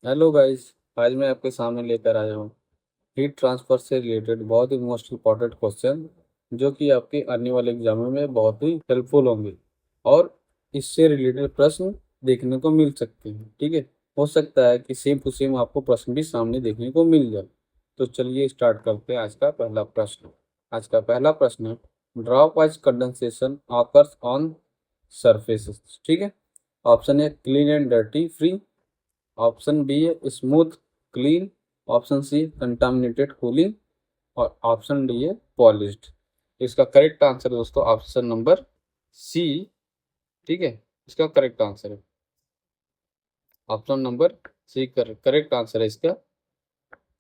Hello guys. आज मैं आपके सामने लेकर आया हूँ हीट ट्रांसफर से रिलेटेड बहुत ही मोस्ट इम्पॉर्टेंट क्वेश्चन, जो कि आपके आने वाले एग्जामों में बहुत ही हेल्पफुल होंगे और इससे रिलेटेड प्रश्न देखने को मिल सकते हैं। ठीक है, हो सकता है कि सेम टू सेम आपको प्रश्न भी सामने देखने को मिल जाए। तो चलिए स्टार्ट करते हैं आज का पहला प्रश्न। आज का पहला प्रश्न है, dropwise condensation occurs on surfaces. ठीक है, ऑप्शन है clean and dirty free, option B है smooth clean, option C contaminated cooling और ऑप्शन डी है पॉलिश्ड। इसका करेक्ट आंसर है दोस्तों ऑप्शन नंबर सी। ठीक है, इसका करेक्ट आंसर है option number C. Correct answer है इसका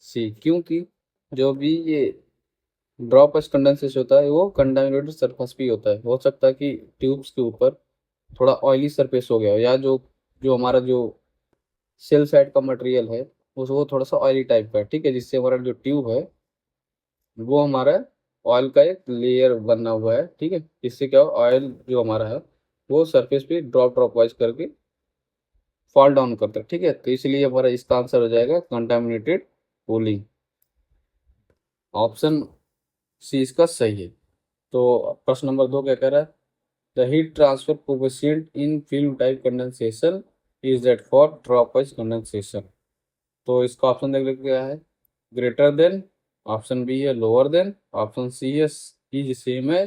सी, क्योंकि जो भी ये ड्रॉप कंडेंसेशन होता है वो कंटामिनेटेड सरफेस भी होता है। हो सकता है कि ट्यूब्स के ऊपर थोड़ा ऑयली सरफेस हो गया हो, या जो जो हमारा जो सेल साइड का मटेरियल है वो थोड़ा सा ऑयली टाइप का है। ठीक है, जिससे हमारा जो ट्यूब है वो हमारा ऑयल का एक लेयर बना हुआ है। ठीक है, इससे क्या हो, ऑयल जो हमारा है वो सरफेस पे ड्रॉप ड्रॉप वाइज करके फॉल डाउन करता है। ठीक है, तो इसलिए हमारा इसका आंसर हो जाएगा कंटामिनेटेड कूलिंग। ऑप्शन सी इसका सही है। तो प्रश्न नंबर 2 क्या कह रहा है, the heat transfer coefficient in film type condensation is that for drop wise condensation. तो इसका ऑप्शन देख लेते क्या है, ग्रेटर देन, ऑप्शन बी है लोअर देन, ऑप्शन सी है इज सेम है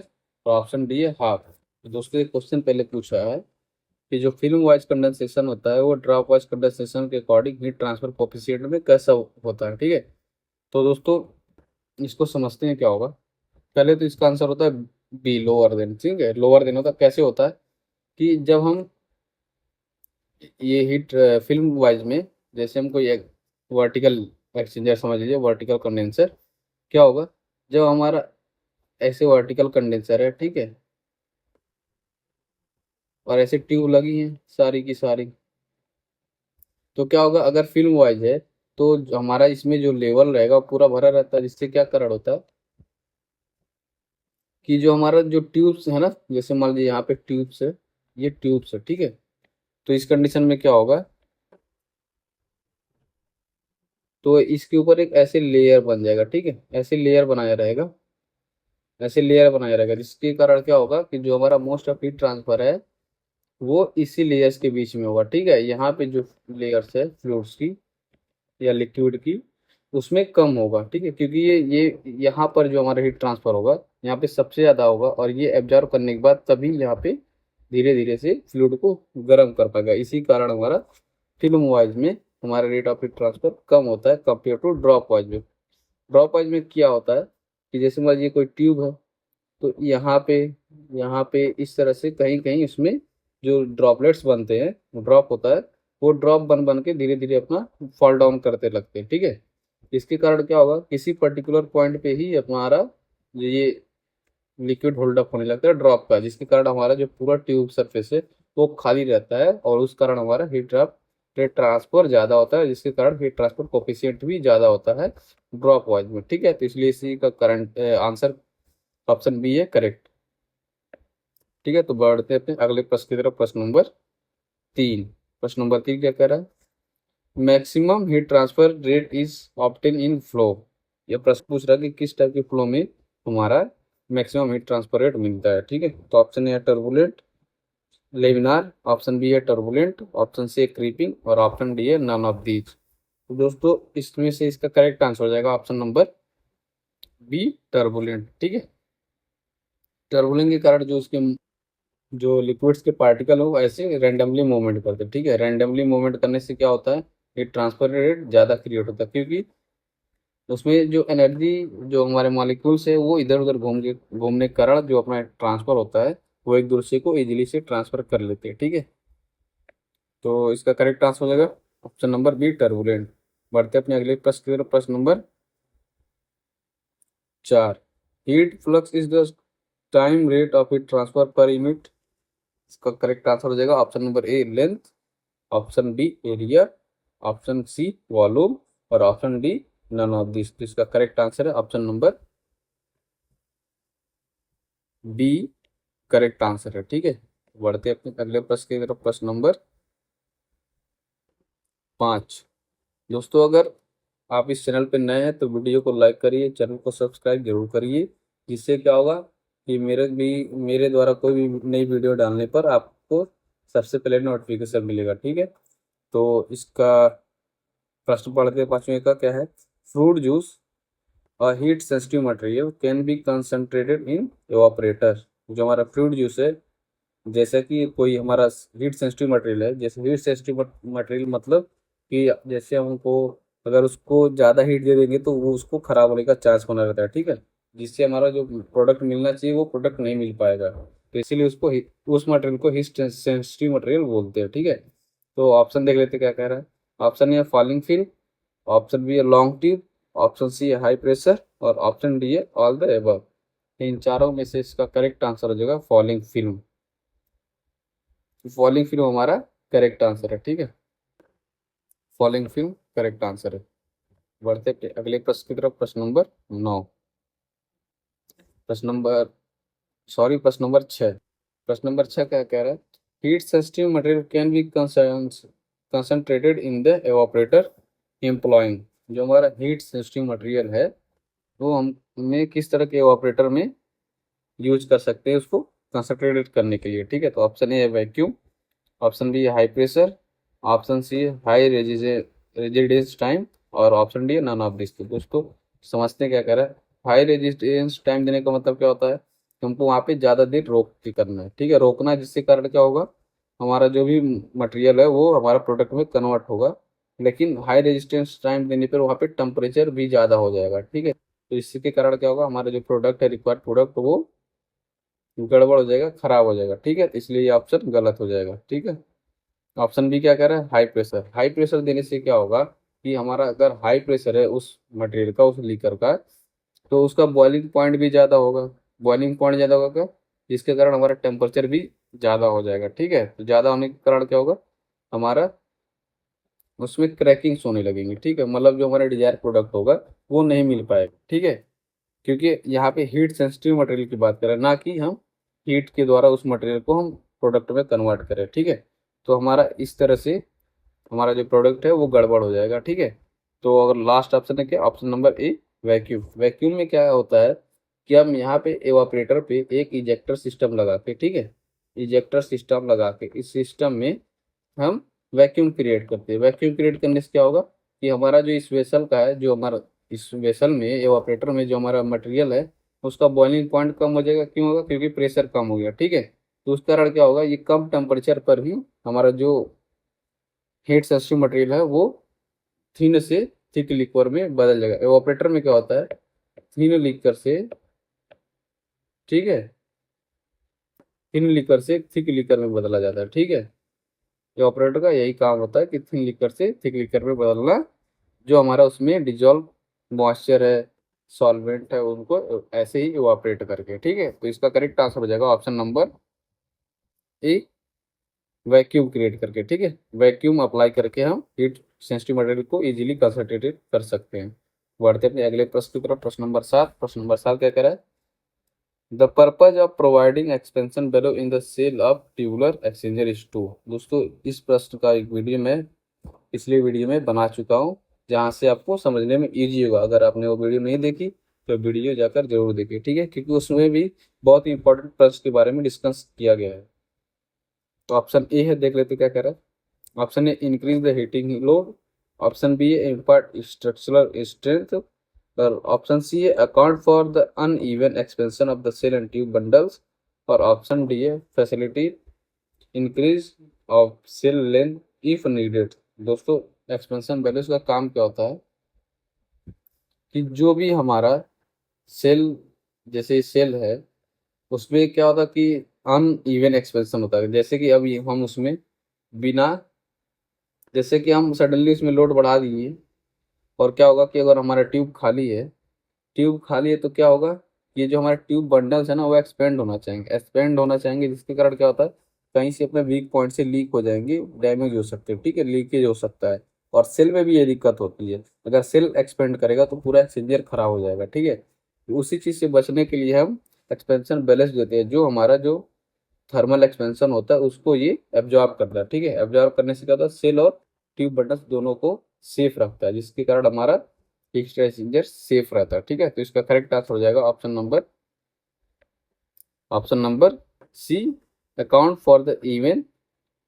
और ऑप्शन डी है हाफ। तो दोस्तों एक क्वेश्चन पहले पूछा है कि जो फिल्म वाइज कंडेंसेशन होता है वो ड्रॉप वाइज कंडेंसेशन के अकॉर्डिंग हीट ट्रांसफर कोएफिशिएंट में कैसा होता है। ठीक है, तो दोस्तों इसको समझते हैं क्या होगा। पहले तो इसका आंसर होता है बी लोअर देन। ठीक है, लोअर देन होता है, कैसे होता है कि जब हम ये हीट फिल्म वाइज में, जैसे हम कोई एक वर्टिकल एक्सचेंजर समझ लीजिए, वर्टिकल कंडेंसर, क्या होगा जब हमारा ऐसे वर्टिकल कंडेंसर है। ठीक है, और ऐसे ट्यूब लगी है सारी की सारी, तो क्या होगा अगर फिल्म वाइज है तो हमारा इसमें जो लेवल रहेगा वो पूरा भरा रहता है, जिससे क्या कारण होता है कि जो हमारा जो ट्यूब्स है ना, जैसे मान लीजिए यहाँ पे ट्यूब्स है, ये ट्यूब्स है। ठीक है, तो इस कंडीशन में क्या होगा, तो इसके ऊपर एक ऐसे लेयर बन जाएगा। ठीक है, ऐसे लेयर बनाया रहेगा, ऐसे लेयर बनाया रहेगा, जिसके कारण क्या होगा कि जो हमारा मोस्ट ऑफ हीट ट्रांसफर है वो इसी लेयर्स के बीच में होगा। ठीक है, यहाँ पे जो लेयर्स है फ्लूइड्स की या लिक्विड की, उसमें कम होगा। ठीक है, क्योंकि ये यहाँ पर जो हमारा हीट ट्रांसफर होगा यहाँ पे सबसे ज़्यादा होगा, और ये एब्जॉर्व करने के बाद तभी यहाँ पे धीरे धीरे से फ्लूइड को गर्म कर पाएगा। इसी कारण हमारा फिल्म वाइज में हमारा रेट ऑफ हीट ट्रांसफर कम होता है कंपेयर टू ड्रॉप वाइज में। ड्रॉप वाइज में क्या होता है कि जैसे मान लीजिए कोई ट्यूब है, तो यहाँ पे इस तरह से कहीं कहीं उसमें जो ड्रॉपलेट्स बनते हैं, ड्रॉप होता है, वो ड्रॉप बन बन के धीरे धीरे अपना फॉल डाउन करते लगते हैं। ठीक है, इसके कारण क्या होगा, किसी पर्टिकुलर पॉइंट पे ही हमारा ये लिक्विड होल्ड अप होने लगता है ड्रॉप का, जिसके कारण हमारा जो पूरा ट्यूब सरफेस है वो खाली रहता है, और उस कारण हमारा हीट ट्रांसफर ज़्यादा होता है, जिसके कारण हीट ट्रांसफर कोफिशिएंट भी ज़्यादा होता है ड्रॉप वाइज में। ठीक है, तो इसलिए इसी का करंट आंसर ऑप्शन बी है करेक्ट। ठीक है, तो बढ़ते हैं अपने अगले प्रश्न की तरफ। प्रश्न नंबर 3। प्रश्न नंबर 3 क्या कह रहा है, maximum heat transfer rate is obtain in flow. यह प्रश्न पूछ रहा है कि किस टाइप के फ्लो में हमारा मैक्सिमम हीट ट्रांसफर रेट मिलता है। ठीक है, तो ऑप्शन ए है टर्बुलेंट लेमिनार, ऑप्शन बी है टर्बुलेंट, ऑप्शन सी है क्रीपिंग और ऑप्शन डी है नन ऑफ दीज। तो दोस्तों इसमें से इसका करेक्ट आंसर हो जाएगा ऑप्शन नंबर बी टर्बुलेंट। ठीक है, टर्बुलेंट के कारण जो उसके जो लिक्विड्स के पार्टिकल हो वो ऐसे रैंडमली मूवमेंट करते हैं। ठीक है, रैंडमली मूवमेंट करने से क्या होता है, हीट ट्रांसफर रेट ज़्यादा क्रिएट होता है, क्योंकि उसमें जो एनर्जी, जो हमारे मॉलिक्यूल्स है वो इधर उधर घूमने के कारण जो अपना ट्रांसफर होता है वो एक दूसरे को इजीली से ट्रांसफर कर लेते हैं। ठीक है, तो इसका करेक्ट आंसर हो जाएगा ऑप्शन नंबर बी टर्बुलेंट। बढ़ते हैं अपने अगले प्रश्न की तरफ। प्रश्न number 4, heat flux is the time rate of heat transfer per unit. इसका करेक्ट आंसर हो जाएगा option number A length, option B area, option C volume और option D none of this. तो इसका करेक्ट आंसर है option number B correct answer है। ठीक है, बढ़ते हैं अपने अगले प्रश्न की तरफ। प्रश्न नंबर 5, दोस्तों अगर आप इस चैनल पर नए हैं तो वीडियो को लाइक करिए, चैनल को सब्सक्राइब जरूर करिए, जिससे क्या होगा कि मेरे द्वारा कोई भी नई वीडियो डालने पर आपको सबसे पहले नोटिफिकेशन मिलेगा। ठीक है, तो इसका प्रश्न पढ़ते हैं। पांचवें का क्या है? Fruit juice heat sensitive material can be concentrated in evaporator. जो हमारा फ्रूट जूस है, जैसे कि कोई हमारा हीट सेंसिटिव मटेरियल है, जैसे हीट सेंसिटिव मटेरियल मतलब कि जैसे हमको अगर उसको ज़्यादा हीट दे देंगे तो वो उसको खराब होने का चांस बना रहता है। ठीक है, जिससे हमारा जो प्रोडक्ट मिलना चाहिए वो प्रोडक्ट नहीं मिल पाएगा, तो इसीलिए उस मटेरियल को हीट सेंसिटिव मटेरियल बोलते हैं। ठीक है, तो ऑप्शन देख लेते हैं क्या कह रहा है। Option A falling film, option B है लॉन्ग ट्यूब, ऑप्शन सी है हाई प्रेशर, और ऑप्शन डी है ऑल द एबव। इन चारों में से इसका करेक्ट आंसर हो जाएगा फॉलिंग फिल्म। फॉलिंग फिल्म हमारा करेक्ट आंसर है। ठीक है, फॉलिंग फिल्म करेक्ट आंसर है। बढ़ते अगले प्रश्न की तरफ। प्रश्न नंबर 9, प्रश्न नंबर सॉरी प्रश्न नंबर 6। प्रश्न नंबर 6 क्या कह रहा है? Heat sensitive material can be concentrated in the evaporator employing. जो हमारा हीट सेंसिटिव मटेरियल है वो हमें किस तरह के एवापोरेटर में यूज कर सकते हैं उसको कंसंट्रेटेड करने के लिए। ठीक है, तो ऑप्शन ए है वैक्यूम, ऑप्शन बी है हाई प्रेशर, ऑप्शन सी है हाई रेजिडेंस टाइम, और ऑप्शन डी है नन ऑफ दिस। तो दोस्तों समझते हैं क्या कह रहा है। हाई रेजिस्टेंस टाइम देने का मतलब क्या होता है? हमको वहाँ पे ज़्यादा देर रोक के करना है। ठीक है, रोकना है, जिसके कारण क्या होगा, हमारा जो भी मटेरियल है वो हमारा प्रोडक्ट में कन्वर्ट होगा। लेकिन हाई रेजिस्टेंस टाइम देने पर वहाँ पे टेम्परेचर भी ज़्यादा हो जाएगा। ठीक है, तो इसके कारण क्या होगा, हमारा जो प्रोडक्ट है, रिक्वायर्ड प्रोडक्ट, वो गड़बड़ हो जाएगा, खराब हो जाएगा। ठीक है, तो इसलिए ये ऑप्शन गलत हो जाएगा। ठीक है, ऑप्शन बी क्या कह रहा है? High pressure. हाई प्रेशर देने से क्या होगा कि हमारा अगर हाई प्रेशर है उस मटेरियल का, उस लीकर का, तो उसका बॉइलिंग पॉइंट भी ज़्यादा होगा। बॉइलिंग पॉइंट ज़्यादा होगा क्या? जिसके कारण हमारा टेम्परेचर भी ज़्यादा हो जाएगा। ठीक है, तो ज़्यादा होने के कारण क्या होगा, हमारा उसमें क्रैकिंग्स होने लगेंगे। ठीक है, मतलब जो हमारा डिजायर प्रोडक्ट होगा वो नहीं मिल पाएगा। ठीक है, क्योंकि यहाँ पे हीट सेंसिटिव मटेरियल की बात करें, ना कि हम हीट के द्वारा उस मटेरियल को हम प्रोडक्ट में कन्वर्ट करें। ठीक है, तो हमारा इस तरह से हमारा जो प्रोडक्ट है वो गड़बड़ हो जाएगा। ठीक है, तो अगर लास्ट ऑप्शन है क्या? ऑप्शन नंबर ए वैक्यूम। वैक्यूम में क्या होता है कि हम यहाँ पे एवापरेटर पे एक इजेक्टर सिस्टम लगा के, ठीक है, इजेक्टर सिस्टम लगा के इस सिस्टम में हम वैक्यूम क्रिएट करते हैं। वैक्यूम क्रिएट करने से क्या होगा कि हमारा जो इस वेसल का है, जो हमारा इस वेसल में एवापरेटर में जो हमारा मटेरियल है उसका बॉइलिंग पॉइंट कम हो जाएगा। क्यों होगा? क्योंकि प्रेशर कम हो गया। ठीक है, तो उस कारण क्या होगा, ये कम टेम्परेचर पर ही हमारा जो हीट सेंसिटिव मटेरियल है वो थिन से थिक लिक्वर में बदल जाएगा। एवापोरेटर में क्या होता है, थिन लिक्वर से, ठीक है, थिन लिक्वर से थिक लिक्वर में बदला जाता है। ठीक है, एवापोरेटर का यही काम होता है कि थिन लिक्वर से थिक लिक्वर में बदलना, जो हमारा उसमें डिजॉल्व मॉइस्चर है, सॉल्वेंट है, उनको ऐसे ही एवापोरेट करके। ठीक है, तो इसका करेक्ट आंसर हो जाएगा ऑप्शन नंबर ए, वैक्यूम क्रिएट करके। ठीक है, वैक्यूम अप्लाई करके हम हीट सेंसिटिव मटेरियल को इजीली कंसंट्रेटेड कर सकते हैं। बढ़ते अपने अगले प्रश्न की तरफ। प्रश्न नंबर 7। प्रश्न नंबर 7 क्या कह रहा है? The purpose of providing expansion bellow in the shell of tubular exchanger is to. दोस्तों इस प्रश्न का एक वीडियो में पिछले वीडियो में बना चुका हूँ, जहाँ से आपको समझने में इजी होगा। अगर आपने वो वीडियो नहीं देखी तो वीडियो जाकर जरूर देखिए। ठीक है, क्योंकि उसमें भी बहुत ही इंपॉर्टेंट प्रश्न के बारे में डिस्कस किया गया है। तो ऑप्शन ए है, देख लेते क्या कह रहा है। Option A increase the heating load, option B है इम्पार्ट स्ट्रक्चरल स्ट्रेंथ, और ऑप्शन सी है account for the uneven expansion of the shell and tube bundles, और ऑप्शन डी है facility increase of shell length if needed. दोस्तों expansion balance का काम क्या होता है कि जो भी हमारा सेल, जैसे सेल है, उसमें क्या होता है कि अनइवन एक्सपेंशन होता है। जैसे कि अभी हम उसमें बिना, जैसे कि हम सडनली उसमें लोड बढ़ा दिए, और क्या होगा कि अगर हमारा ट्यूब खाली है, ट्यूब खाली है तो क्या होगा, ये जो हमारे ट्यूब बंडल्स है ना वो एक्सपेंड होना चाहेंगे, जिसके कारण क्या होता है, कहीं से अपने वीक पॉइंट से लीक हो जाएंगे, डैमेज हो सकते हैं। ठीक है, लीकेज हो सकता है। और सेल में भी ये दिक्कत होती है, अगर सेल एक्सपेंड करेगा तो पूरा एक्सचेंजर खराब हो जाएगा। ठीक है, तो उसी चीज़ से बचने के लिए हम एक्सपेंशन बैलेंस देते हैं, जो हमारा जो थर्मल एक्सपेंशन होता है उसको ये एब्जॉर्ब करता है। ठीक है, एब्जॉर्ब करने से क्या होता है, सेल और ट्यूब बंडल्स दोनों को सेफ रखता है, जिसके कारण हमारा हीट एक्सचेंजर सेफ रहता है। ठीक है, तो इसका करेक्ट आंसर हो जाएगा option number C, account for the even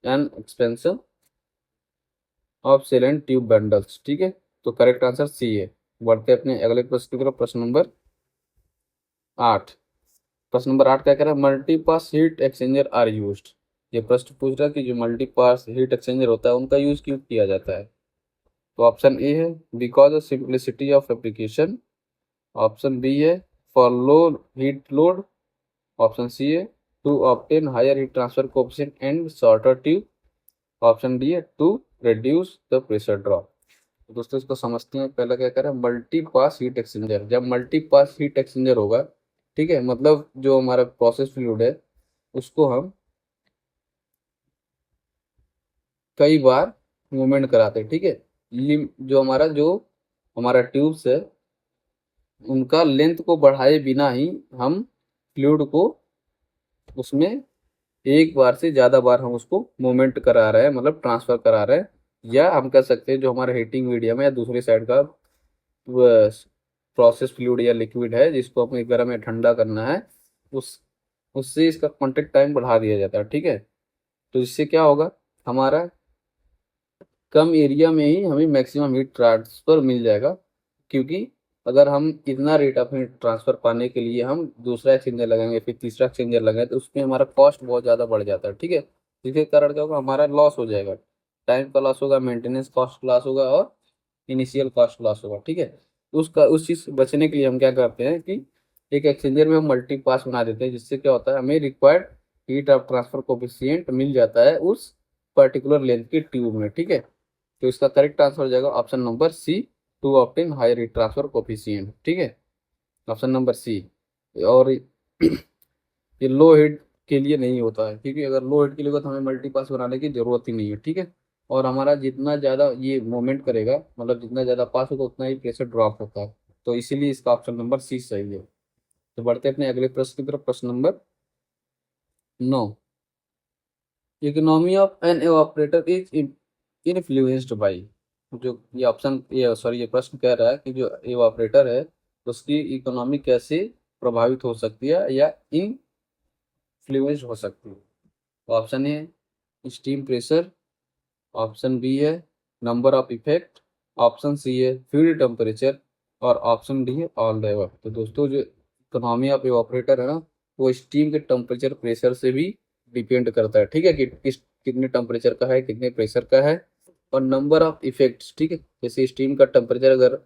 and expansion of shell and tube bundles. ठीक है, तो करेक्ट आंसर सी है। बढ़ते अपने अगले प्रश्न की तरफ। प्रश्न नंबर 8। प्रश्न नंबर 8 क्या कह रहा है, multi pass heat exchanger are used. ये प्रश्न पूछ रहा है कि जो मल्टी पास हीट एक्सचेंजर होता है उनका यूज क्यों किया जाता है। तो ऑप्शन ए है because of simplicity of application, option B है for low heat load, option C है to obtain higher heat transfer coefficient and shorter tube, option D है to reduce the pressure drop. तो दोस्तों इसको समझते हैं। पहला क्या करें, मल्टी पास हीट एक्सचेंजर। जब मल्टी पास हीट एक्सचेंजर होगा, ठीक है, मतलब जो हमारा प्रोसेस फ्लूइड है उसको हम कई बार मूवमेंट कराते हैं। ठीक है, जो हमारा ट्यूब्स है उनका लेंथ को बढ़ाए बिना ही हम फ्लूइड को उसमें एक बार से ज़्यादा बार हम उसको मूवमेंट करा रहे हैं, मतलब ट्रांसफर करा रहे हैं। या हम कह सकते हैं जो हमारा हीटिंग मीडियम है या दूसरी साइड का प्रोसेस फ्लूइड या लिक्विड है जिसको अपने गर्म या ठंडा करना है, उस उससे इसका कांटेक्ट टाइम बढ़ा दिया जाता है। ठीक है, तो इससे क्या होगा, हमारा कम एरिया में ही हमें मैक्सिमम हीट ट्रांसफर मिल जाएगा। क्योंकि अगर हम इतना रेट ऑफ हीट ट्रांसफर पाने के लिए हम दूसरा एक्सचेंजर लगाएंगे फिर तीसरा एक्सचेंजर लगाएंगे तो उसमें हमारा कॉस्ट बहुत ज़्यादा बढ़ जाता है। ठीक है, जिसके कारण क्या होगा, हमारा लॉस हो जाएगा, टाइम का लॉस होगा, मेंटेनेंस कॉस्ट लॉस होगा और इनिशियल कॉस्ट लॉस होगा। ठीक है, उस चीज़ से बचने के लिए हम क्या करते हैं कि एक एक्सचेंजर में हम मल्टी पास बना देते हैं, जिससे क्या होता है हमें required heat of transfer coefficient मिल जाता है उस पर्टिकुलर लेंथ की ट्यूब में। ठीक है, तो इसका करेक्ट आंसर हो जाएगा option number C, to obtain higher heat transfer coefficient. ठीक है, ऑप्शन नंबर सी। और ये लो हीट के लिए नहीं होता है, क्योंकि अगर लो हीट के लिए होगा तो हमें मल्टी पास बनाने की जरूरत ही नहीं है। ठीक है, और हमारा जितना ज़्यादा ये मूवमेंट करेगा, मतलब जितना ज़्यादा पास होगा उतना ही प्रेशर ड्रॉप होता है। तो इसीलिए इसका ऑप्शन नंबर सी सही है। तो बढ़ते हैं अपने अगले प्रश्न की तरफ। प्रश्न number 9। Economy of an evaporator is influenced by. ये प्रश्न कह रहा है कि जो एवापोरेटर है उसकी इकोनॉमी कैसे प्रभावित हो सकती है या इन्फ्लुएंस्ड हो सकती है। Option A steam pressure, option B है number of effect, option C है फील्ड टेम्परेचर और ऑप्शन डी है ऑल द अबव। तो दोस्तों जो इकोनॉमी ऑफ इवापोरेटर है ना, वो स्टीम के टेम्परेचर प्रेशर से भी डिपेंड करता है। ठीक है, कि कितने टेम्परेचर का है, कितने प्रेशर का है, और नंबर ऑफ इफेक्ट्स। ठीक है, जैसे स्टीम का टेम्परेचर अगर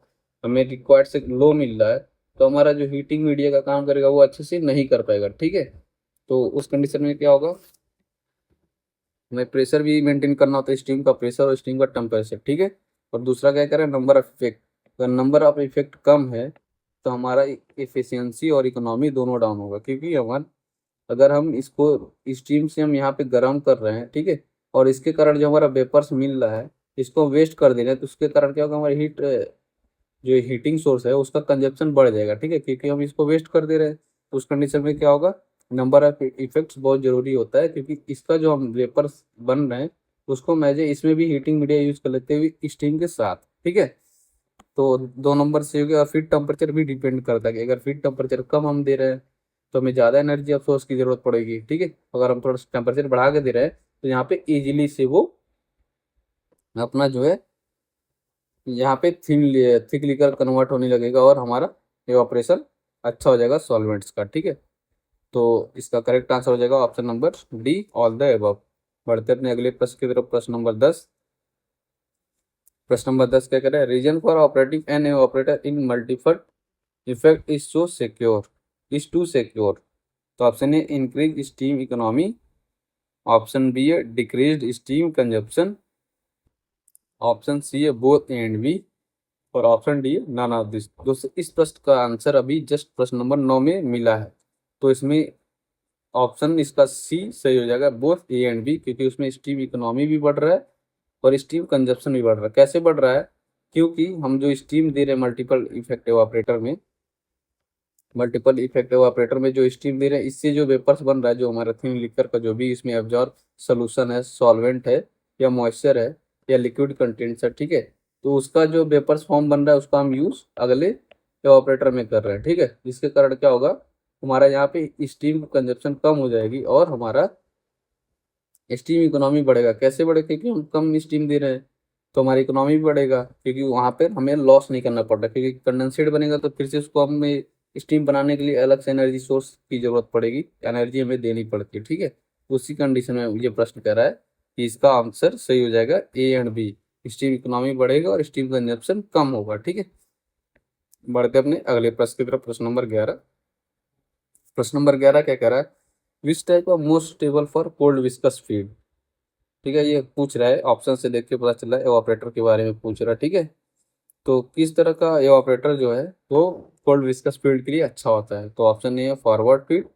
हमें रिक्वायर्ड से लो मिल रहा है तो हमारा जो हीटिंग मीडिया का काम करेगा वो अच्छे से नहीं कर पाएगा। ठीक है, तो उस कंडीशन में क्या होगा, हमें प्रेशर भी मेंटेन करना होता है, स्टीम का प्रेशर और स्टीम का टेम्परेचर। ठीक है, और दूसरा क्या करें, नंबर ऑफ इफेक्ट। अगर नंबर ऑफ इफेक्ट कम है तो हमारा एफिशिएंसी और इकोनॉमी दोनों डाउन होगा। क्योंकि हमारा अगर हम इसको स्टीम से हम यहाँ पे गर्म कर रहे हैं, ठीक है, और इसके कारण जो हमारा वेपर्स मिल रहा है इसको वेस्ट कर दे रहे हैं, तो उसके कारण क्या होगा, हमारी जो हीटिंग सोर्स है उसका कंजप्शन बढ़ जाएगा। ठीक है, क्योंकि हम इसको वेस्ट कर दे रहे हैं। तो उस कंडीशन में क्या होगा, नंबर ऑफ इफेक्ट्स बहुत जरूरी होता है, क्योंकि इसका जो हम वेपर्स बन रहे हैं उसको मैजे इसमें भी हीटिंग मीडिया यूज कर लेते हैं स्टीम के साथ। ठीक है, तो 2 नंबर से हो गया। और फीड टेम्परेचर भी डिपेंड करता है कि अगर फीड टेम्परेचर कम हम दे रहे हैं तो हमें ज़्यादा एनर्जी ऑफ सोर्स की जरूरत पड़ेगी। ठीक है, अगर हम थोड़ा टेम्परेचर बढ़ा के दे रहे हैं तो यहाँ पे इजीली से वो अपना जो है यहाँ पे थिक लिकर कन्वर्ट होने लगेगा और हमारा इवापोरेशन अच्छा हो जाएगा सॉल्वेंट्स का। ठीक है, तो इसका करेक्ट आंसर हो जाएगा option number D, all the above. बढ़ते अपने अगले प्रश्न की तरफ। प्रश्न नंबर 10। प्रश्न नंबर 10 क्या करें, reason for operating an operator in multiple effect is to secure. तो option A increase steam economy, option B है decrease steam consumption, option C है बोथ ए एंड बी, और ऑप्शन डी है none of this. दोस्तों इस प्रश्न का answer अभी जस्ट प्रश्न नंबर 9 में मिला है, तो इसमें ऑप्शन इसका सी सही हो जाएगा, बोथ ए एंड बी, क्योंकि उसमें स्टीम इकोनॉमी भी बढ़ रहा है और स्टीम कंजप्शन भी बढ़ रहा है। कैसे बढ़ रहा है, क्योंकि हम जो स्टीम दे रहे हैं मल्टीपल इफेक्टिव ऑपरेटर में जो स्टीम दे रहे हैं इससे जो वेपर्स बन रहा है, जो हमारा थिन लिक्विड का जो भी इसमें एब्जॉर्ब सोल्यूशन है, सॉल्वेंट है या मॉइस्चर है या लिक्विड कंटेंट्स है, ठीक है, तो उसका जो वेपर्स फॉर्म बन रहा है उसका हम यूज अगले एवापोरेटर में कर रहे हैं, ठीक है। जिसके कारण क्या होगा, हमारा यहाँ पे स्टीम कंजप्शन कम हो जाएगी और हमारा स्टीम इकोनॉमी बढ़ेगा। कैसे बढ़ेगा, क्योंकि हम कम स्टीम दे रहे हैं तो हमारी इकोनॉमी भी बढ़ेगा, क्योंकि वहाँ पे हमें लॉस नहीं करना पड़ रहा, क्योंकि कंडेंसेट बनेगा तो फिर से उसको हमें स्टीम बनाने के लिए अलग से एनर्जी सोर्स की जरूरत पड़ेगी, एनर्जी हमें देनी पड़ती है, ठीक है। उसी कंडीशन में ये प्रश्न कर रहा है कि इसका आंसर सही हो जाएगा A and B, steam economy बढ़ेगा और स्टीम कंजप्शन कम होगा, ठीक है। बढ़ते अपने अगले प्रश्न की तरफ। प्रश्न नंबर 11 क्या कह रहा है, which type of most stable for cold viscous feed. ठीक है, ये पूछ रहा है, ऑप्शन से देख के पता चल रहा है एवापोरेटर के बारे में पूछ रहा है, ठीक है। तो किस तरह का एवापोरेटर जो है वो कोल्ड विस्कस फीड के लिए अच्छा होता है। तो ऑप्शन ए है फॉरवर्ड फीड,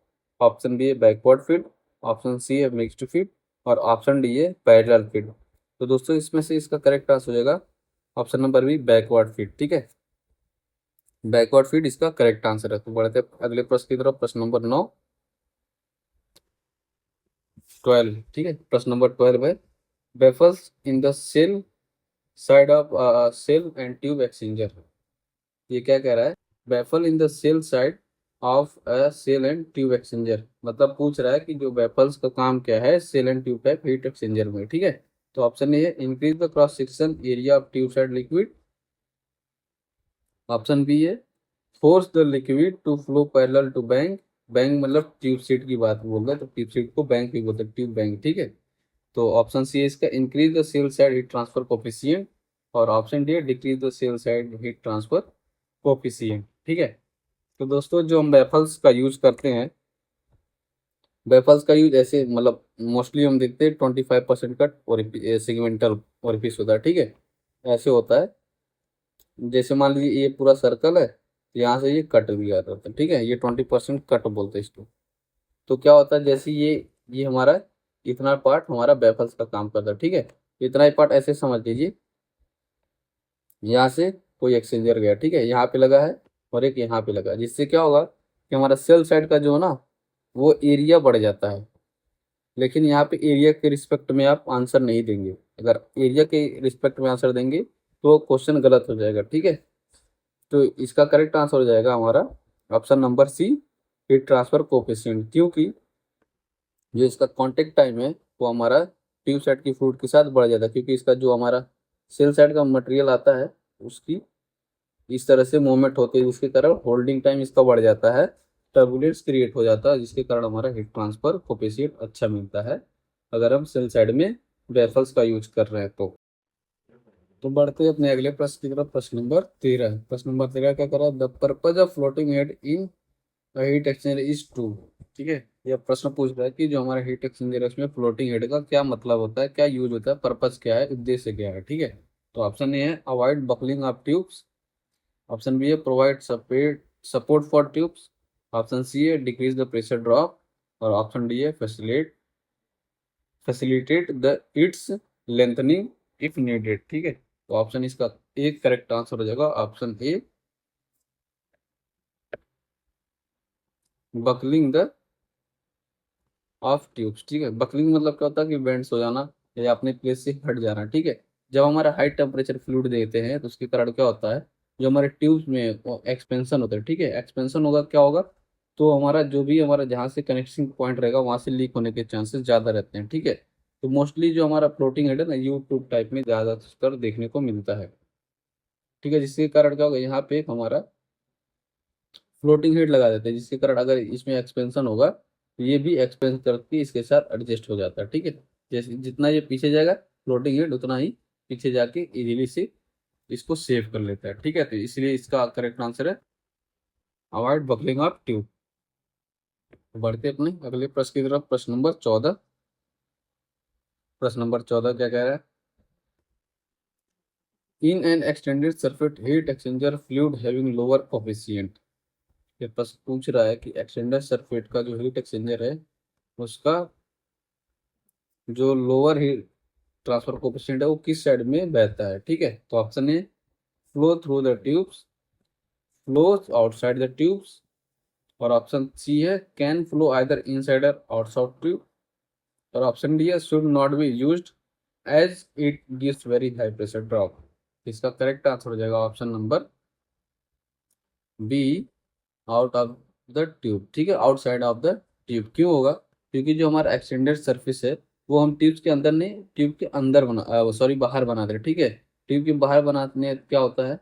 ऑप्शन बी है बैकवर्ड फीड, ऑप्शन सी है मिक्स्ड फीड और ऑप्शन डी है पैरेलल फीड। तो दोस्तों इसमें से इसका करेक्ट आंसर हो जाएगा option number B backward feed, ठीक है। बैकवर्ड फीड इसका करेक्ट आंसर है। तो बढ़ते हैं अगले प्रश्न की तरफ। प्रश्न नंबर 9 12, ठीक है। प्रश्न नंबर 12 है, baffles in the shell side of shell and tube exchanger. ये क्या कह रहा है, baffle in the shell side of a shell and tube exchanger. मतलब पूछ रहा है कि जो बैफल्स का काम क्या है shell and tube type heat exchanger में, ठीक है। तो ऑप्शन ए है increase the cross section area of tube side liquid, option B है force the liquid to flow parallel to bank. Bank मतलब ट्यूब सीट की बात बोल रहा है, तो ट्यूब सीट को बैंक भी बोलते हैं, ट्यूब बैंक, ठीक है। तो ऑप्शन सी है इसका increase the shell side heat transfer coefficient और ऑप्शन डी है decrease the shell side heat transfer coefficient, ठीक है। तो दोस्तों जो हम बैफल्स का यूज करते हैं, बैफल्स का यूज ऐसे मतलब मोस्टली हम देखते हैं 25% कट और सेगमेंटल ओरिफिस होता है, ठीक है। ऐसे होता है, जैसे मान लीजिए ये पूरा सर्कल है, तो यहाँ से ये कट भी आता है, ठीक है। ये 20% कट बोलते हैं इसको। तो क्या होता है, जैसे ये हमारा इतना पार्ट हमारा बैफल्स का काम करता है, ठीक है। इतना ही पार्ट ऐसे समझ लीजिए, यहाँ से कोई एक्सचेंजर गया, ठीक है, यहाँ पे लगा है और एक यहाँ पे लगा है, जिससे क्या होगा कि हमारा सेल साइड का जो है ना वो एरिया बढ़ जाता है। लेकिन यहाँ पे एरिया के रिस्पेक्ट में आप आंसर नहीं देंगे, अगर एरिया के रिस्पेक्ट में आंसर देंगे तो क्वेश्चन गलत हो जाएगा, ठीक है। तो इसका करेक्ट आंसर हो जाएगा हमारा option number C heat transfer coefficient, क्योंकि जो इसका कांटेक्ट टाइम है वो हमारा ट्यूब साइड की फ्लूइड के साथ बढ़ जाता है, क्योंकि इसका जो हमारा सेल साइड का मटेरियल आता है उसकी इस तरह से मूवमेंट होती है, जिसके कारण होल्डिंग टाइम इसका बढ़ जाता है, टर्बुलेंस क्रिएट हो जाता है, जिसके कारण हमारा हीट ट्रांसफर कोफिशिएंट अच्छा मिलता है अगर हम सेल साइड में वेफल्स का यूज कर रहे हैं तो बढ़ते हैं अपने अगले प्रश्न की तरफ। प्रश्न नंबर 13 क्या करा, the purpose of floating head in heat exchanger is to. ठीक है, यह प्रश्न पूछ रहा है कि जो हमारा हीट एक्सचेंजर है उसमें फ्लोटिंग हेड का क्या मतलब होता है, क्या यूज होता है, पर्पज क्या है, उद्देश्य क्या है, ठीक है। तो ऑप्शन ए है avoid buckling of tubes, option B है provide support for tubes, option C है डिक्रीज द प्रेशर ड्रॉप और ऑप्शन डी है facilitate the its lengthening if needed, ठीक है। तो ऑप्शन इसका एक करेक्ट आंसर हो जाएगा option A buckling the of tubes, ठीक है। बकलिंग मतलब क्या होता है कि बेंड्स हो जाना या अपने प्लेस से हट जाना, ठीक है। जब हमारा हाई टेम्परेचर फ्लूइड देते हैं तो उसके कारण क्या होता है, जो हमारे ट्यूब्स में एक्सपेंशन होता है, ठीक है। एक्सपेंशन होगा क्या होगा, तो हमारा जो भी हमारा जहाँ से कनेक्टिंग पॉइंट रहेगा वहां से लीक होने के चांसेस ज़्यादा रहते हैं, ठीक है। तो मोस्टली जो हमारा फ्लोटिंग हेड है ना यू ट्यूब टाइप में ज़्यादातर देखने को मिलता है, ठीक है। जिसके कारण क्या होगा, यहाँ पे एक हमारा फ्लोटिंग हेड लगा देते हैं, जिसके कारण अगर इसमें एक्सपेंशन होगा तो ये भी एक्सपेंस करके इसके साथ एडजस्ट हो जाता है, ठीक है। जैसे जितना ये पीछे जाएगा फ्लोटिंग हेड उतना ही पीछे जाके इजीली से इसको सेव कर लेता है, ठीक है। तो इसलिए इसका करेक्ट आंसर है अवॉइड बकलिंग ऑफ ट्यूब। बढ़ते अपने अगले प्रश्न की तरफ। प्रश्न नंबर 14 क्या कह रहा है, in an extended surface heat exchanger fluid having lower coefficient. ये प्रश्न पूछ रहा है कि एक्सटेंडेड सरफेस का जो हीट एक्सचेंजर है उसका जो लोअर हीट ट्रांसफर कोफिशिएंट है वो किस साइड में बहता है, ठीक है। तो option A flow through the tubes, flows outside the tubes और ऑप्शन सी है कैन फ्लो आइदर इनसाइड और आउटसाइड ट्यूब और ऑप्शन डी है should not be used as it gives very high pressure drop. इसका correct answer हो जाएगा option number B, out of the tube. ठीक है, आउटसाइड ऑफ द ट्यूब क्यों होगा? क्योंकि जो हमारा एक्सटेंडेड सरफेस है वो हम ट्यूब के अंदर नहीं, ट्यूब के अंदर बना, सॉरी बाहर बना दे। ठीक है, ट्यूब के बाहर बनाने क्या होता है,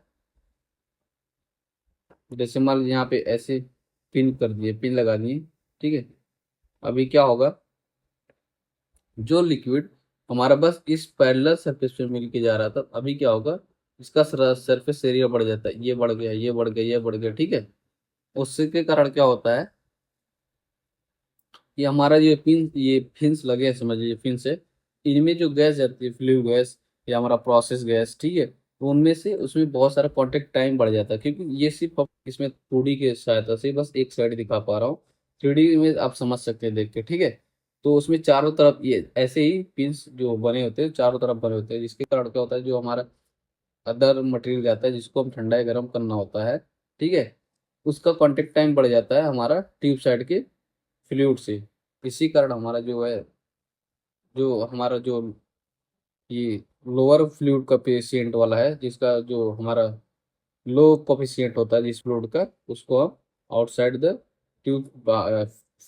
जैसे मान लीजिए यहाँ पे ऐसे पिन कर दिए, पिन लगा दिए। ठीक है, अभी क्या होगा, जो लिक्विड हमारा बस इस पैरेलल सरफेस पे मिल के जा रहा था, अभी क्या होगा, इसका सरफेस एरिया बढ़ जाता है, ये बढ़ गया, ये बढ़ गया, ये बढ़ गया। ठीक है, उससे के कारण क्या होता है, ये हमारा ये फिन्स लगे हैं, समझिए ये फिन्स है, इनमें जो गैस जाती है, फ्लू गैस या हमारा प्रोसेस गैस, ठीक है, तो उनमें से उसमें बहुत सारा कांटेक्ट टाइम बढ़ जाता है। क्योंकि ये सिर्फ इसमें 2D के सहायता से बस एक साइड दिखा पा रहा हूँ, 3D में आप समझ सकते हैं देख के। ठीक है, तो उसमें चारों तरफ ये ऐसे ही पिंस जो बने होते हैं, चारों तरफ बने होते हैं, जिसके कारण क्या होता है, जो हमारा अदर मटेरियल जाता है जिसको हम ठंडा या गर्म करना होता है, ठीक है, उसका कांटेक्ट टाइम बढ़ जाता है हमारा ट्यूब साइड के फ्लूइड से। इसी कारण हमारा जो है, जो हमारा जो ये लोअर फ्लूइड कोफिशिएंट वाला है, जिसका जो हमारा लो कोफिशिएंट होता है जिस फ्लूइड का, उसको हम आउटसाइड द ट्यूब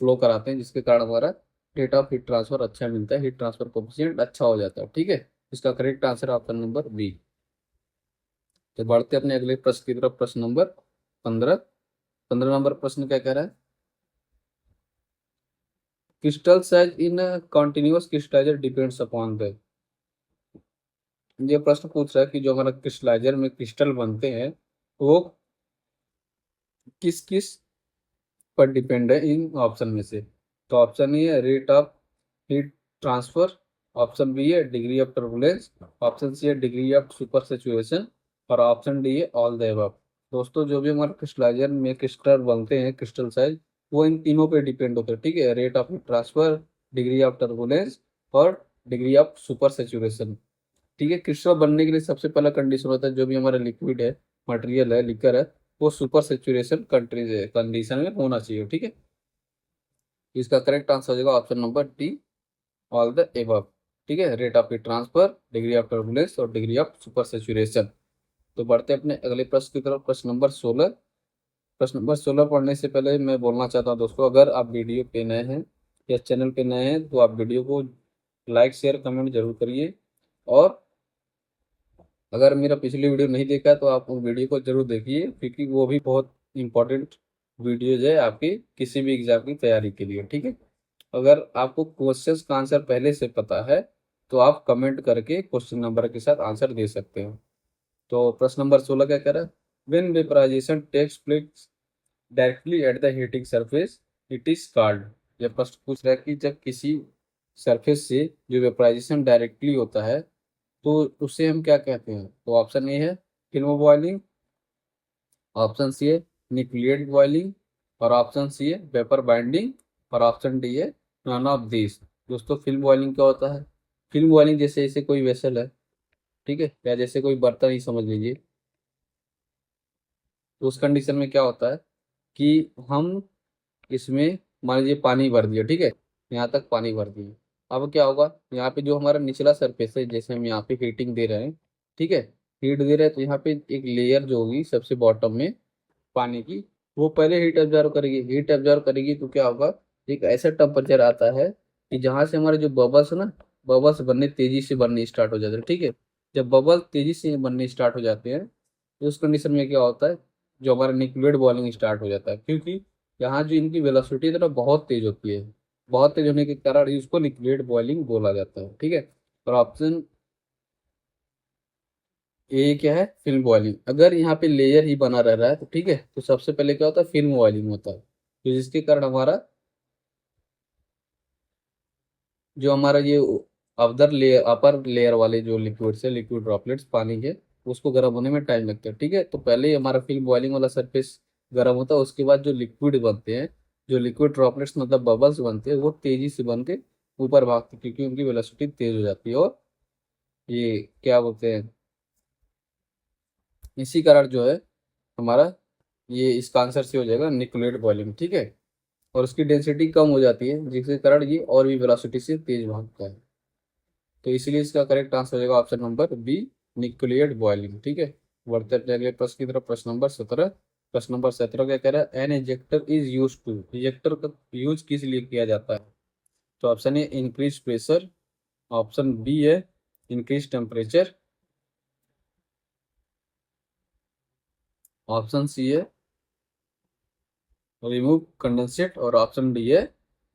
फ्लो कराते हैं, जिसके कारण हमारा रेट ऑफ हीट ट्रांसफर अच्छा मिलता है, हीट ट्रांसफर कोफिशिएंट अच्छा हो जाता है। ठीक है, इसका correct answer option number B. तो बढ़ते अपने अगले प्रश्न की तरफ, प्रश्न नंबर 15। 15 नंबर प्रश्न क्या कह रहा है, crystal size in continuous crystallizer depends upon the, ये प्रश्न पूछ रहा है कि जो हमारा क्रिस्टलाइजर में क्रिस्टल बनते हैं वो किस किस पर डिपेंड है इन ऑप्शन में से। तो ऑप्शन ए है rate of heat transfer, option B है degree of turbulence, option C है डिग्री ऑफ सुपर सैचुरेशन, और ऑप्शन डी है ऑल द अबव। दोस्तों, जो भी हमारे क्रिस्टलाइजर में क्रिस्टल बनते हैं, क्रिस्टल साइज, वो इन तीनों पे डिपेंड होते हैं। ठीक है, rate of heat transfer, degree of turbulence और डिग्री ऑफ सुपर सैचुरेशन। ठीक है, क्रिस्टल बनने के लिए सबसे पहला कंडीशन होता है, जो भी हमारा लिक्विड है, मटेरियल है, लिक्कर है, वो सुपर सेचुरेशन कंडीशन में होना चाहिए। ठीक है, इसका करेक्ट आंसर हो जाएगा option number D, all the above. ठीक है, rate of heat transfer, degree of turbulence और डिग्री ऑफ सुपर सेचुरेशन। तो बढ़ते हैं अपने अगले प्रश्न की तरफ, प्रश्न नंबर 16। प्रश्न नंबर 16 पढ़ने से पहले मैं बोलना चाहता हूँ दोस्तों, अगर आप वीडियो पे नए हैं या चैनल पे नए हैं तो आप वीडियो को लाइक शेयर कमेंट जरूर करिए, और अगर मेरा पिछली वीडियो नहीं देखा तो आप उस वीडियो को जरूर देखिए, क्योंकि वो भी बहुत इंपॉर्टेंट वीडियोज है आपकी किसी भी एग्जाम की तैयारी के लिए। ठीक है, अगर आपको क्वेश्चंस का आंसर पहले से पता है तो आप कमेंट करके क्वेश्चन नंबर के साथ आंसर दे सकते हो। तो प्रश्न नंबर 16 क्या कह रहा है, when vaporization takes place directly at the heating surface it is called. यह प्रश्न पूछ रहा है कि जब किसी सरफेस से जो वेपराइजेशन डायरेक्टली होता है तो उसे हम क्या कहते हैं। तो ऑप्शन ए है फिल्म बॉइलिंग, ऑप्शन सी है न्यूक्लिएट बॉइलिंग, और ऑप्शन सी है वेपर बाइंडिंग, और ऑप्शन डी है नन ऑफ दिस। दोस्तों, फिल्म बॉइलिंग क्या होता है, फिल्म बॉइलिंग जैसे जैसे कोई वेसल है, ठीक है, या जैसे कोई बर्तन ही समझ लीजिए, तो उस कंडीशन में क्या होता है कि हम इसमें मान लीजिए पानी भर दिया, ठीक है, यहाँ तक पानी भर दिया। अब क्या होगा, यहाँ पे जो हमारा निचला सरफेस है, जैसे हम यहाँ पे हीटिंग दे रहे हैं, ठीक है, हीट दे रहे हैं, तो यहाँ पे एक लेयर जो होगी सबसे बॉटम में पानी की, वो पहले हीट ऑब्जर्व करेगी। हीट ऑब्जर्व करेगी तो क्या होगा, एक ऐसा टेम्परेचर आता है कि जहाँ से हमारे जो बबल्स है ना, बबल्स बनने तेजी से बनने स्टार्ट हो जाते हैं। ठीक है, जब बबल तेजी से बनने स्टार्ट हो जाते हैं तो उस कंडीशन में क्या होता है, जो हमारा न्यूक्लिएट बॉइलिंग स्टार्ट हो जाता है, क्योंकि यहाँ जो इनकी वेलोसिटी है ना बहुत तेज होती है, बहुत तेज होने के कारण ही उसको न्यूक्लिएट बॉइलिंग बोला जाता है। ठीक है, और ऑप्शन ए क्या है, फिल्म बॉइलिंग। अगर यहाँ पे लेयर ही बना रह रहा है तो ठीक है, तो सबसे पहले क्या होता है, फिल्म बॉइलिंग होता है, तो जिसके कारण हमारा जो हमारा ये अदर लेयर, अपर लेयर वाले जो लिक्विड से लिक्विड ड्रॉपलेट्स पानी के, उसको गर्म होने में टाइम लगता है। ठीक है, तो पहले ही हमारा फिल्म बॉइलिंग वाला सरफेस गर्म होता है, उसके बाद जो लिक्विड बनते हैं, जो लिक्विड ड्रॉपलेट्स मतलब बबल्स बनते हैं, वो तेजी से बन के ऊपर भागते हैं, क्योंकि उनकी वेलोसिटी तेज हो जाती है, और ये क्या बोलते हैं, इसी कारण जो है हमारा ये इसका आंसर से हो जाएगा न्यूक्लिएट बॉइलिंग। ठीक है, और उसकी डेंसिटी कम हो जाती है, जिसके कारण ये और भी वेलोसिटी से तेज भागता है। तो इसीलिए इसका करेक्ट आंसर हो जाएगा option number B, nuclear boiling. ठीक है, बढ़ते हैं अगले प्रश्न की तरफ। प्रश्न नंबर 17। प्रश्न नंबर 17 क्या कह रहा है? An ejector is use to, ejector का यूज किस लिए किया जाता है? तो option A increase pressure, option B है इंक्रीज टेम्परेचर, ऑप्शन सी है रिमूव कंडेंसेट, और ऑप्शन डी है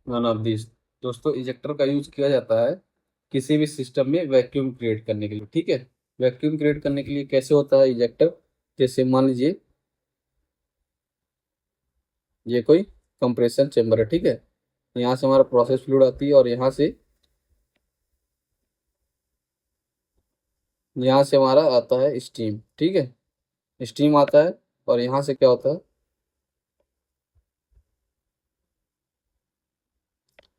नन ऑफ दिस। दोस्तों, इजेक्टर का यूज किया जाता है किसी भी सिस्टम में वैक्यूम क्रिएट करने के लिए। ठीक है, वैक्यूम क्रिएट करने के लिए कैसे होता है इजेक्टर? जैसे मान लीजिए ये कोई कंप्रेशन चेम्बर है। ठीक है, यहाँ से हमारा प्रोसेस फ्लूइड आती है और यहाँ से हमारा आता है स्टीम। ठीक है, स्टीम आता है और यहाँ से क्या होता है,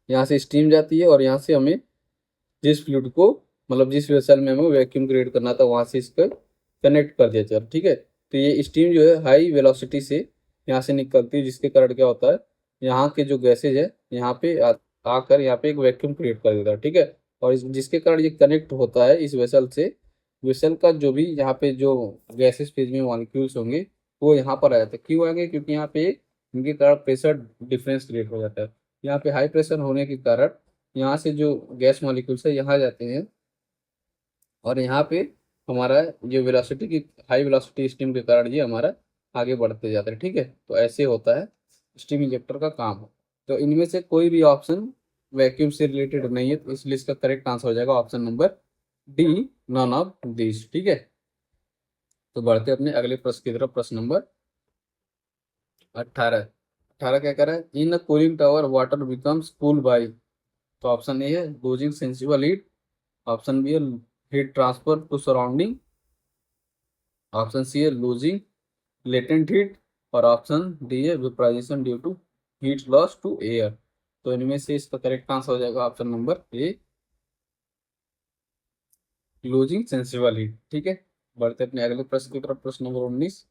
यहाँ से स्टीम जाती है और यहाँ से हमें जिस फ्लूइड को, मतलब जिस वेसल में हमें वैक्यूम क्रिएट करना था, वहां से इसको कनेक्ट कर दिया जाए। ठीक है, तो ये स्टीम जो है हाई वेलोसिटी से यहाँ से निकलती है, जिसके कारण क्या होता है, यहाँ के जो गैसेज है यहाँ पे आकर यहाँ पे एक वैक्यूम क्रिएट कर देता है। ठीक है, और जिसके कारण ये कनेक्ट होता है इस वेसल से, वेसल का जो भी यहाँ पे जो गैसेज फेज में मॉलिक्यूल्स होंगे वो यहाँ पर आ जाते हैं। क्यों आएंगे? क्योंकि यहाँ पे इनके कारण प्रेशर डिफरेंस क्रिएट हो जाता है। यहाँ पे हाई प्रेशर होने के कारण यहाँ से जो गैस मॉलिक्यूल्स है यहाँ जाते हैं और यहाँ पे हमारा जो वेलोसिटी की, हाई वेलोसिटी स्टीम के कारण ये हमारा आगे बढ़ते जाता है। ठीक है, तो ऐसे होता है स्टीम इंजेक्टर का काम। तो इनमें से कोई भी ऑप्शन वैक्यूम से रिलेटेड नहीं है, तो इसलिए इसका करेक्ट आंसर हो जाएगा option number D, none of this. ठीक है, तो बढ़ते अपने अगले प्रश्न की तरफ। प्रश्न नंबर 18। 18 क्या कह रहा है? In a cooling tower water becomes cool by. तो ऑप्शन ए है losing sensible heat, option B है heat transfer to surrounding, option C है लूजिंग लेटेंट हीट, और ऑप्शन डी है vaporization due to heat loss to air. तो इनमें से इसका करेक्ट आंसर हो जाएगा option number A, losing sensible heat. ठीक है, बढ़ते अपने अगले प्रश्न की तरफ। प्रश्न नंबर 19।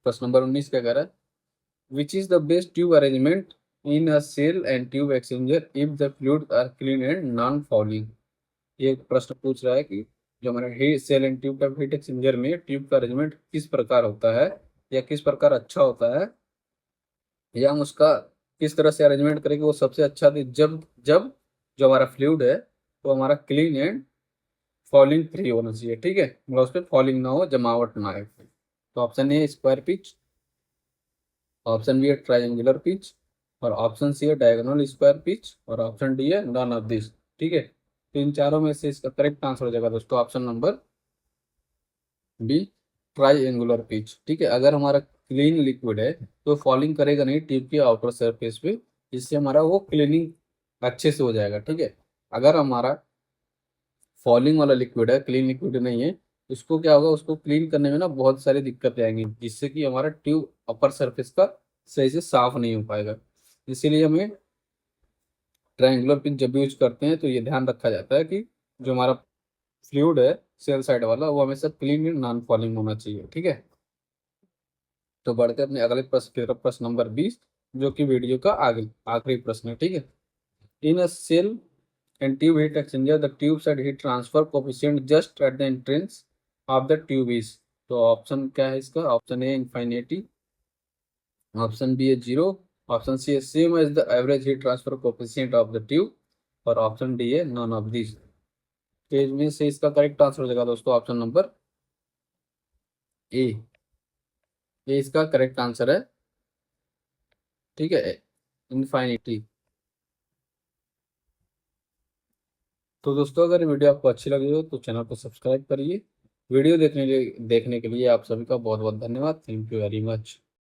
प्रश्न नंबर 19 क्या कह रहा है? Which is the best tube arrangement in a shell and tube exchanger if the fluid are clean and non falling? ये प्रश्न पूछ रहा है कि जो हमारे heat shell and tube type heat exchanger में ट्यूब का अरेंजमेंट किस प्रकार होता है, या किस प्रकार अच्छा होता है, या हम उसका किस तरह से अरेंजमेंट करेंगे वो सबसे अच्छा थी, जब जब जो हमारा फ्लूइड है वो हमारा क्लीन एंड फॉलिंग फ्री होना चाहिए। ठीक है, मतलब उस पर फॉलिंग ना हो, जमावट ना आए। तो option A square pitch, option B है ट्राइंगुलर पिच, और ऑप्शन सी है डायगोनल स्क्वायर पिच, और ऑप्शन डी है नन ऑफ दिस। ठीक है, तो इन चारों में से इसका करेक्ट आंसर हो जाएगा दोस्तों option number B, triangular pitch. ठीक है, अगर हमारा क्लीन लिक्विड है तो फॉलिंग करेगा नहीं ट्यूब की आउटर सरफेस पे, जिससे हमारा वो क्लीनिंग अच्छे से हो जाएगा। ठीक है, अगर हमारा फॉलिंग वाला लिक्विड है, क्लीन लिक्विड नहीं है, उसको क्या होगा, उसको क्लीन करने में ना बहुत सारी दिक्कतें आएंगी, जिससे कि हमारा ट्यूब अपर सरफेस का सही से साफ नहीं हो पाएगा। इसीलिए हमें ट्रायंगुलर पिन जब भी यूज करते हैं तो ये ध्यान रखा जाता है कि जो हमारा फ्लूइड है सेल साइड वाला वो हमेशा क्लीन एंड नॉन फॉलिंग होना चाहिए। ठीक है, तो बढ़ते हैं अपने अगले प्रश्न की तरफ। प्रश्न नंबर 20, जो कि वीडियो का आगे आखिरी प्रश्न है। ठीक है, in a cell and tube heat exchanger the tube side heat transfer coefficient just at the entrance of the tube is। तो ऑप्शन क्या है इसका? Option A infinity, option B है जीरो, ऑप्शन सी है same as the average heat transfer coefficient of the tube, और option D है none of this. तो में से इसका करेक्ट आंसर हो जाएगा दोस्तों ऑप्शन नंबर ए, ये इसका करेक्ट आंसर है। ठीक है, इनफाइनिटी। तो दोस्तों, अगर ये वीडियो आपको अच्छी लगी हो तो चैनल को सब्सक्राइब करिए। वीडियो देखने के लिए आप सभी का बहुत बहुत धन्यवाद। Thank you very much.